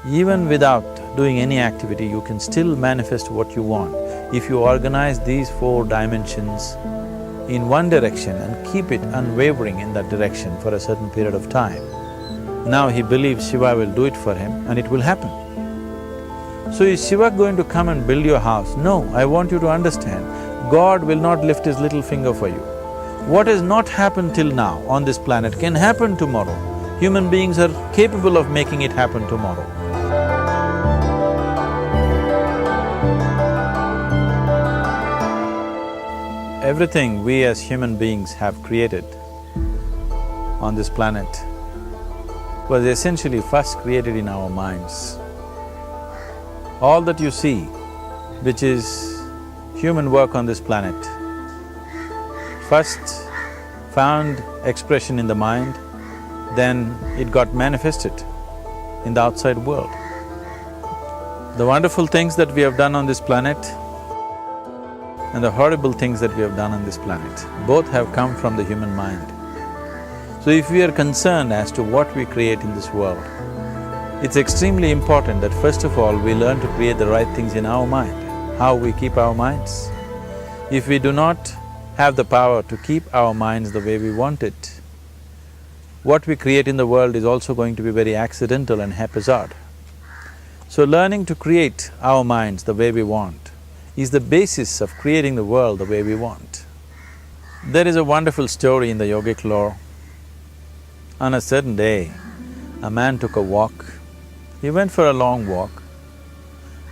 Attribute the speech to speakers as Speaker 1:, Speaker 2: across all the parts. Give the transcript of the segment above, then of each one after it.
Speaker 1: Even without doing any activity, you can still manifest what you want if you organize these 4 dimensions in one direction and keep it unwavering in that direction for a certain period of time. Now he believes Shiva will do it for him and it will happen. So is Shiva going to come and build your house? No, I want you to understand, God will not lift his little finger for you. What has not happened till now on this planet can happen tomorrow. Human beings are capable of making it happen tomorrow. Everything we as human beings have created on this planet was essentially first created in our minds. All that you see, which is human work on this planet, first found expression in the mind, then it got manifested in the outside world. The wonderful things that we have done on this planet and the horrible things that we have done on this planet, both have come from the human mind. So if we are concerned as to what we create in this world, it's extremely important that first of all we learn to create the right things in our mind, how we keep our minds. If we do not have the power to keep our minds the way we want it, what we create in the world is also going to be very accidental and haphazard. So learning to create our minds the way we want is the basis of creating the world the way we want. There is a wonderful story in the yogic lore. On a certain day, a man took a walk. He went for a long walk.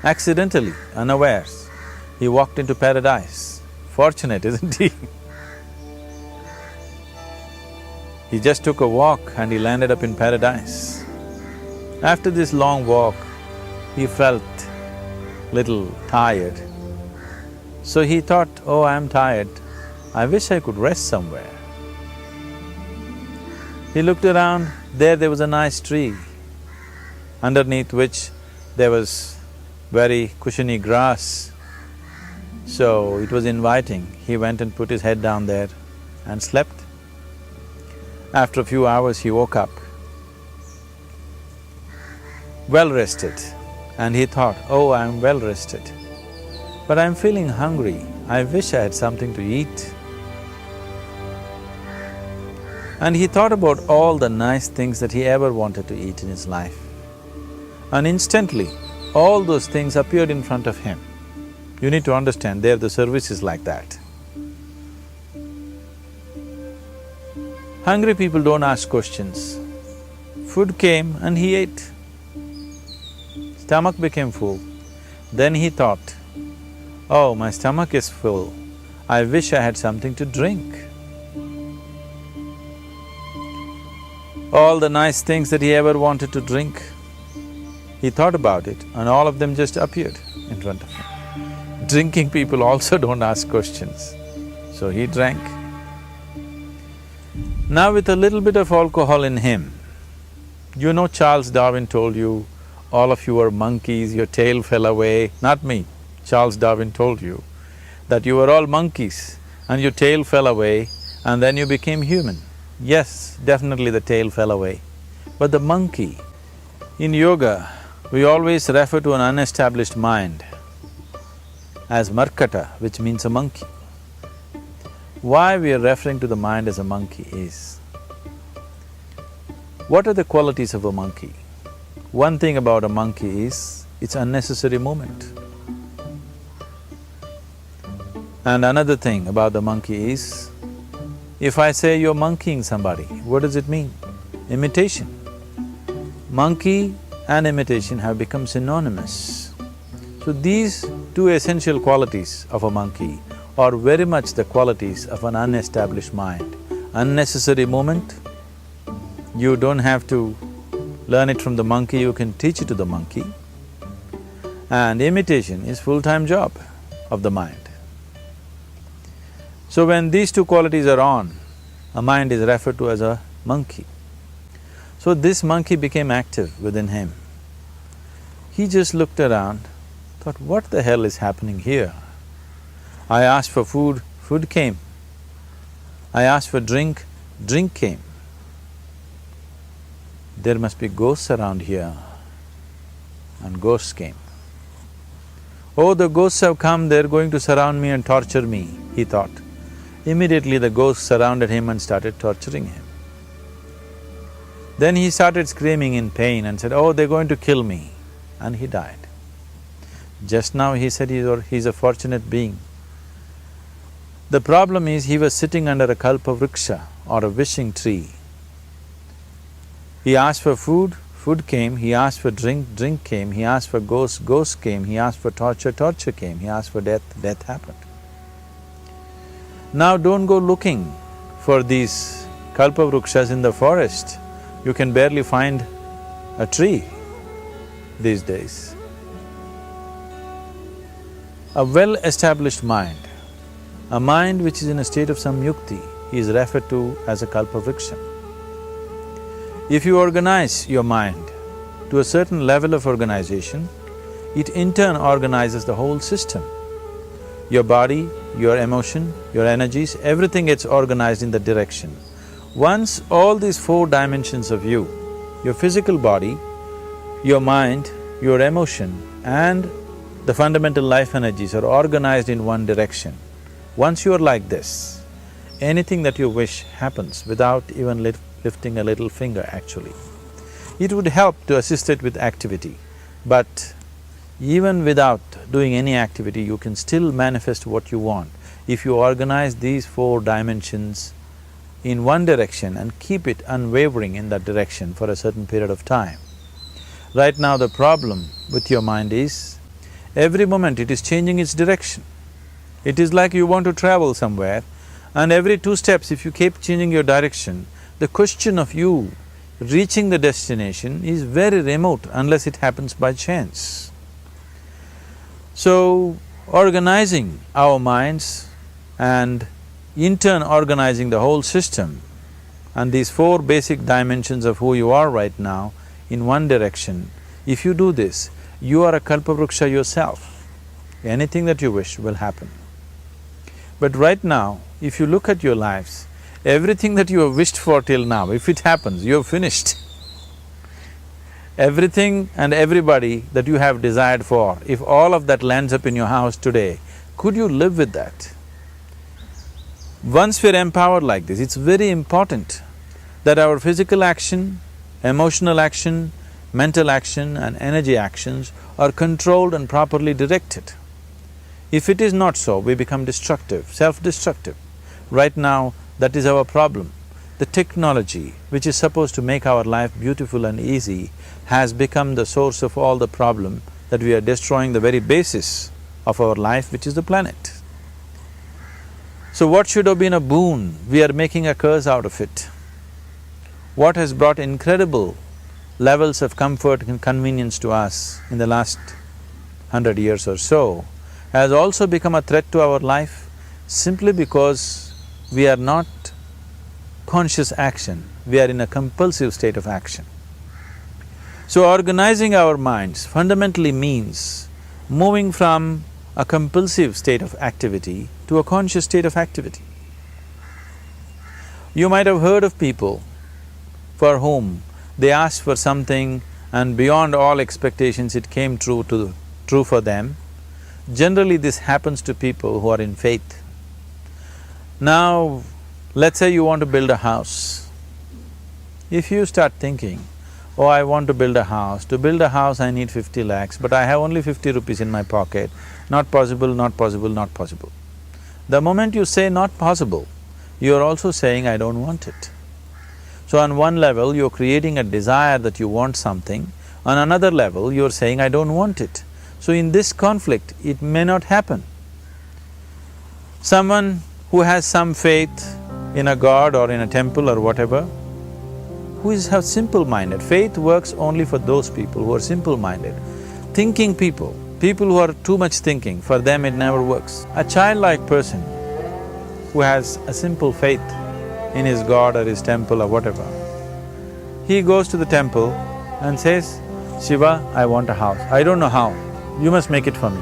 Speaker 1: Accidentally, unawares, he walked into paradise. Fortunate, isn't he? He just took a walk and he landed up in paradise. After this long walk, he felt little tired. So he thought, oh, I'm tired, I wish I could rest somewhere. He looked around, there was a nice tree, underneath which there was very cushiony grass. So it was inviting. He went and put his head down there and slept. After a few hours, he woke up, well rested, and he thought, oh, I'm well rested, but I'm feeling hungry, I wish I had something to eat. And he thought about all the nice things that he ever wanted to eat in his life. And instantly, all those things appeared in front of him. You need to understand, there the service is like that. Hungry people don't ask questions. Food came and he ate. Stomach became full. Then he thought, oh, my stomach is full, I wish I had something to drink. All the nice things that he ever wanted to drink, he thought about it and all of them just appeared in front of him. Drinking people also don't ask questions, so he drank. Now with a little bit of alcohol in him, you know Charles Darwin told you, all of you are monkeys, your tail fell away. Not me, Charles Darwin told you that you were all monkeys and your tail fell away and then you became human. Yes, definitely the tail fell away. But the monkey, in yoga, we always refer to an unestablished mind as markata, which means a monkey. Why we are referring to the mind as a monkey is, what are the qualities of a monkey? One thing about a monkey is, it's unnecessary movement. And another thing about the monkey is, if I say you're monkeying somebody, what does it mean? Imitation. Monkey and imitation have become synonymous. So these two essential qualities of a monkey are very much the qualities of an unestablished mind. Unnecessary movement, you don't have to learn it from the monkey, you can teach it to the monkey. And imitation is full-time job of the mind. So when these two qualities are on, a mind is referred to as a monkey. So this monkey became active within him. He just looked around, thought, what the hell is happening here? I asked for food, food came. I asked for drink, drink came. There must be ghosts around here. and ghosts came. Oh, the ghosts have come, they're going to surround me and torture me, he thought. Immediately the ghosts surrounded him and started torturing him. Then he started screaming in pain and said, oh, they're going to kill me, and he died. Just now he said he's a fortunate being. The problem is he was sitting under a kalpavriksha or a wishing tree. He asked for food, food came, he asked for drink, drink came, he asked for ghost, ghost came, he asked for torture, torture came, he asked for death, death happened. Now don't go looking for these kalpavrukshas in the forest. You can barely find a tree these days. A well-established mind, a mind which is in a state of samyukti, is referred to as a kalpavriksha. If you organize your mind to a certain level of organization, it in turn organizes the whole system. Your body, your emotion, your energies, everything gets organized in that direction. Once all these four dimensions of you, your physical body, your mind, your emotion and the fundamental life energies are organized in one direction, once you are like this, anything that you wish happens without even lifting a little finger actually. It would help to assist it with activity, but even without doing any activity, you can still manifest what you want if you organize these four dimensions in one direction and keep it unwavering in that direction for a certain period of time. Right now the problem with your mind is, every moment it is changing its direction. It is like you want to travel somewhere and every 2 steps if you keep changing your direction, the question of you reaching the destination is very remote unless it happens by chance. So, organizing our minds and in turn organizing the whole system and these four basic dimensions of who you are right now in one direction, if you do this, you are a kalpavruksha yourself. Anything that you wish will happen. But right now, if you look at your lives, everything that you have wished for till now, if it happens, you have finished. Everything and everybody that you have desired for, if all of that lands up in your house today, could you live with that? Once we're empowered like this, it's very important that our physical action, emotional action, mental action and energy actions are controlled and properly directed. If it is not so, we become destructive, self-destructive. Right now, that is our problem. The technology, which is supposed to make our life beautiful and easy, has become the source of all the problem that we are destroying the very basis of our life, which is the planet. So what should have been a boon, we are making a curse out of it. What has brought incredible levels of comfort and convenience to us in the last 100 years or so has also become a threat to our life simply because we are not conscious action, we are in a compulsive state of action. So organizing our minds fundamentally means moving from a compulsive state of activity to a conscious state of activity. You might have heard of people for whom they asked for something and beyond all expectations it came true for them. Generally this happens to people who are in faith. Now, let's say you want to build a house. If you start thinking, oh, I want to build a house. To build a house I need 50 lakhs, but I have only 50 rupees in my pocket. Not possible, not possible, not possible. The moment you say not possible, you are also saying I don't want it. So on one level, you're creating a desire that you want something, on another level, you're saying I don't want it. So in this conflict, it may not happen. Someone who has some faith in a god or in a temple or whatever, who is simple-minded, faith works only for those people who are simple-minded. Thinking people, people who are too much thinking, for them it never works. A childlike person who has a simple faith in his god or his temple or whatever, he goes to the temple and says, Shiva, I want a house. I don't know how, you must make it for me.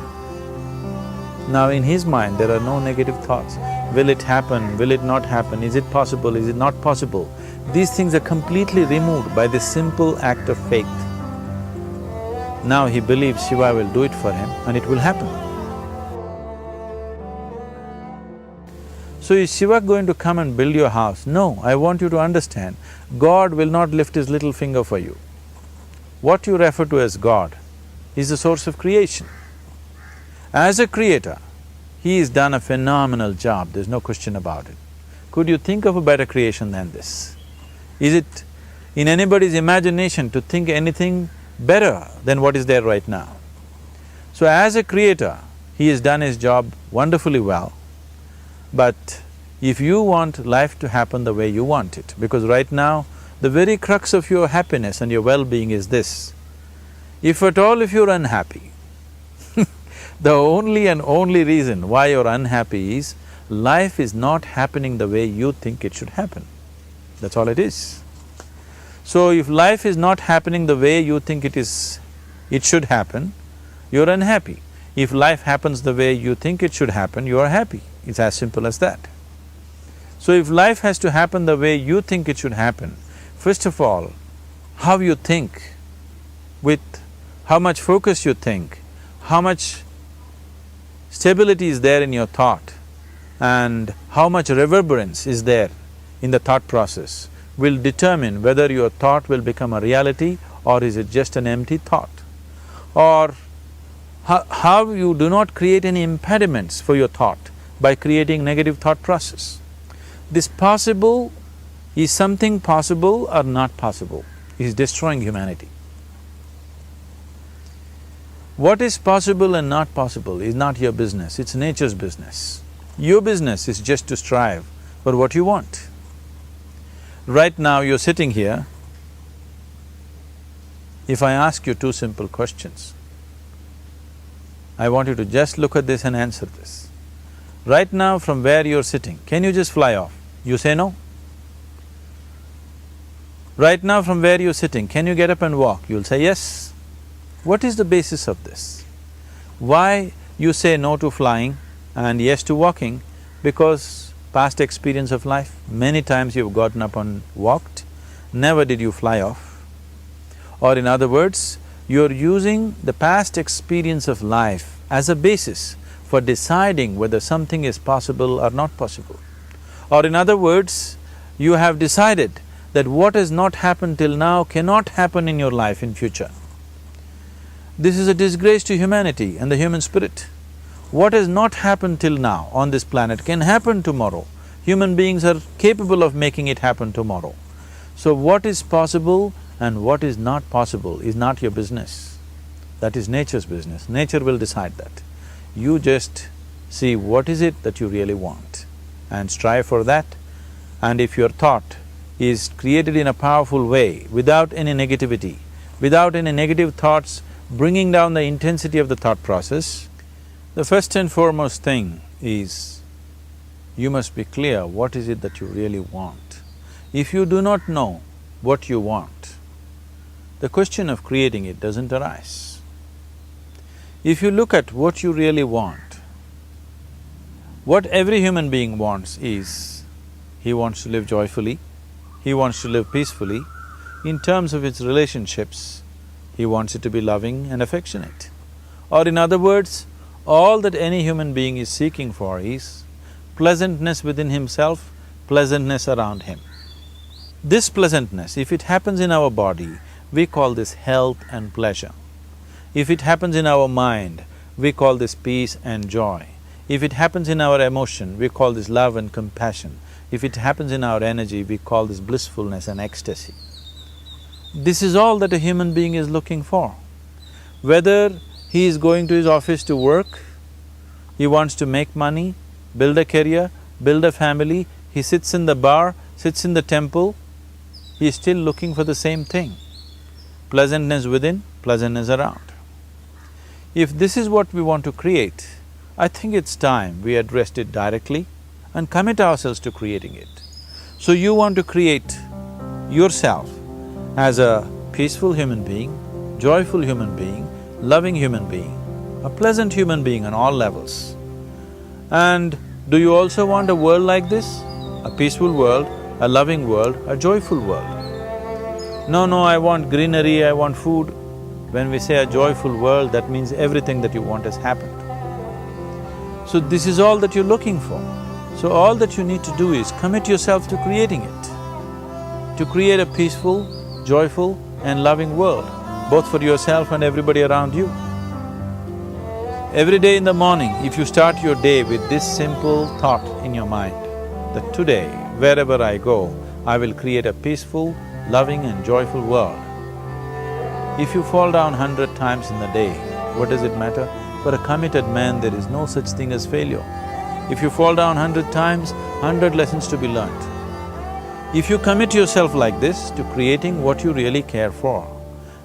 Speaker 1: Now in his mind there are no negative thoughts. Will it happen? Will it not happen? Is it possible? Is it not possible? These things are completely removed by this simple act of faith. Now he believes Shiva will do it for him and it will happen. So is Shiva going to come and build your house? No, I want you to understand, God will not lift his little finger for you. What you refer to as God is the source of creation. As a creator, he has done a phenomenal job, there's no question about it. Could you think of a better creation than this? Is it in anybody's imagination to think anything better than what is there right now? So as a creator, he has done his job wonderfully well. But if you want life to happen the way you want it, because right now, the very crux of your happiness and your well-being is this. If at all if you're unhappy, the only and only reason why you're unhappy is life is not happening the way you think it should happen. That's all it is. So if life is not happening the way you think it should happen, you're unhappy. If life happens the way you think it should happen, you are happy. It's as simple as that. So if life has to happen the way you think it should happen, first of all, how you think, with how much focus you think, how much stability is there in your thought, and how much reverberance is there in the thought process will determine whether your thought will become a reality or is it just an empty thought. Or how you do not create any impediments for your thought by creating negative thought process. This possible is something possible or not possible, is destroying humanity. What is possible and not possible is not your business, it's nature's business. Your business is just to strive for what you want. Right now you're sitting here, if I ask you two simple questions, I want you to just look at this and answer this. Right now from where you're sitting, can you just fly off? You say no. Right now from where you're sitting, can you get up and walk? You'll say yes. What is the basis of this? Why you say no to flying and yes to walking? Because past experience of life, many times you've gotten up and walked, never did you fly off. Or in other words, you're using the past experience of life as a basis for deciding whether something is possible or not possible. Or in other words, you have decided that what has not happened till now cannot happen in your life in future. This is a disgrace to humanity and the human spirit. What has not happened till now on this planet can happen tomorrow. Human beings are capable of making it happen tomorrow. So what is possible and what is not possible is not your business. That is nature's business. Nature will decide that. You just see what is it that you really want and strive for that. And if your thought is created in a powerful way, without any negativity, without any negative thoughts bringing down the intensity of the thought process, the first and foremost thing is you must be clear what is it that you really want. If you do not know what you want, the question of creating it doesn't arise. If you look at what you really want, what every human being wants is, he wants to live joyfully, he wants to live peacefully. In terms of its relationships, he wants it to be loving and affectionate. Or in other words, all that any human being is seeking for is pleasantness within himself, pleasantness around him. This pleasantness, if it happens in our body, we call this health and pleasure. If it happens in our mind, we call this peace and joy. If it happens in our emotion, we call this love and compassion. If it happens in our energy, we call this blissfulness and ecstasy. This is all that a human being is looking for. Whether he is going to his office to work, he wants to make money, build a career, build a family, he sits in the bar, sits in the temple, he is still looking for the same thing. Pleasantness within, pleasantness around. If this is what we want to create, I think it's time we addressed it directly and commit ourselves to creating it. So you want to create yourself as a peaceful human being, joyful human being, loving human being, a pleasant human being on all levels. And do you also want a world like this? A peaceful world, a loving world, a joyful world? No, I want greenery, I want food. When we say a joyful world, that means everything that you want has happened. So this is all that you're looking for. So all that you need to do is commit yourself to creating it, to create a peaceful, joyful and loving world, both for yourself and everybody around you. Every day in the morning, if you start your day with this simple thought in your mind, that today, wherever I go, I will create a peaceful, loving and joyful world. If you fall down 100 times in the day, what does it matter? For a committed man, there is no such thing as failure. If you fall down 100 times, 100 lessons to be learnt. If you commit yourself like this to creating what you really care for,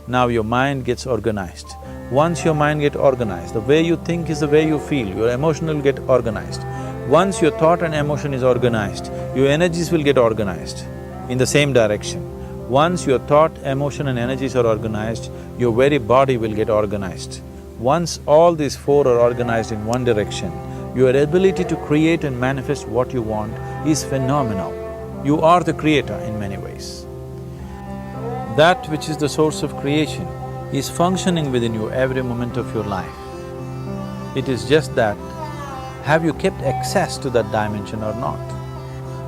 Speaker 1: now your mind gets organized. Once your mind gets organized, the way you think is the way you feel, your emotion will get organized. Once your thought and emotion is organized, your energies will get organized in the same direction. Once your thought, emotion and energies are organized, your very body will get organized. Once all these four are organized in one direction, your ability to create and manifest what you want is phenomenal. You are the creator in many ways. That which is the source of creation is functioning within you every moment of your life. It is just that, have you kept access to that dimension or not?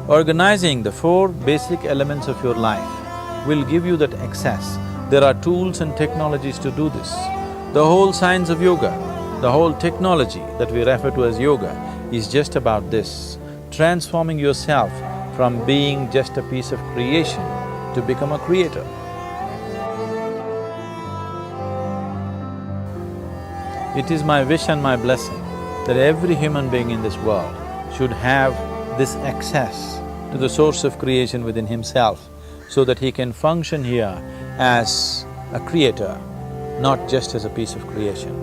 Speaker 1: Organizing the four basic elements of your life will give you that access. There are tools and technologies to do this. The whole science of yoga, the whole technology that we refer to as yoga is just about this, transforming yourself from being just a piece of creation to become a creator. It is my wish and my blessing that every human being in this world should have this access to the source of creation within himself so that he can function here as a creator, not just as a piece of creation.